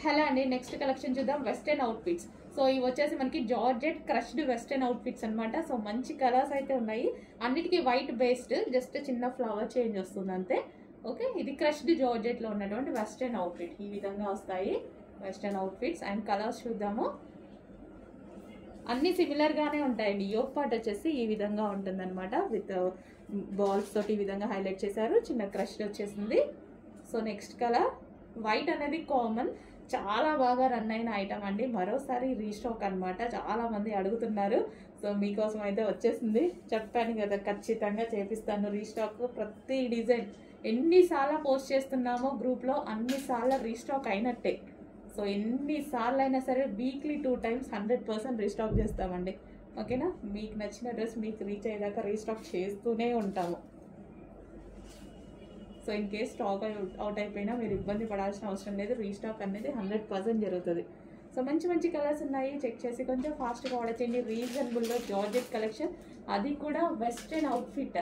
Hello అండి, next collection చూద్దాం. Western outfits. So ఇవి వచ్చేసి మనకి జార్జెట్ క్రష్డ్ వెస్టర్న్ అవుట్ఫిట్స్ అనమాట. సో మంచి కలర్స్ అయితే ఉన్నాయి. అన్నిటికీ వైట్ బేస్డ్, జస్ట్ చిన్న ఫ్లవర్ చేంజ్ వస్తుంది అంతే. ఓకే, ఇది క్రష్డ్ జార్జెట్ లో ఉన్నటువంటి వెస్టర్న్ అవుట్ఫిట్. ఈ విధంగా వస్తాయి వెస్టర్న్ అవుట్ఫిట్స్. అండ్ కలర్స్ చూద్దాము. అన్ని సిమిలర్ గానే ఉంటాయండి. యోక్ పార్ట్ వచ్చేసి ఈ విధంగా ఉంటుంది అనమాట. విత్ బాల్స్ తోటి ఈ విధంగా హైలైట్ చేశారు. చిన్న క్రష్ వచ్చేసింది. సో నెక్స్ట్ కలర్ వైట్ అనేది కామన్, చాలా బాగా రన్ అయిన ఐటమ్ అండి. మరోసారి రీస్టాక్ అనమాట. చాలా మంది అడుగుతున్నారు. సో మీకోసం అయితే వచ్చేసింది. చెప్పాను కదా, ఖచ్చితంగా చేపిస్తాను రీస్టాక్. ప్రతి డిజైన్ ఎన్నిసార్లు పోస్ట్ చేస్తున్నామో గ్రూప్లో అన్నిసార్లు రీస్టాక్ అయినట్టే. సో ఎన్నిసార్లు అయినా సరే వీక్లీ 2 times 100% రీస్టాక్ చేస్తామండి. ఓకేనా, మీకు నచ్చిన డ్రెస్ మీకు రీచ్ అయ్యేదాకా రీస్టాక్ చేస్తూనే ఉంటాము. So in case stock out అయిపోయినా మీరు ఇబ్బంది పడాల్సిన అవసరం లేదు. రీస్టాక్ అనేది 100% జరుగుతుంది. సో మంచి మంచి కలర్స్ ఉన్నాయి. చెక్ చేసి కొంచెం ఫాస్ట్గా ఆర్డర్ చేయండి. రీజనబుల్లో జార్జెట్ కలెక్షన్, అది కూడా వెస్ట్రన్ అవుట్ఫిట్.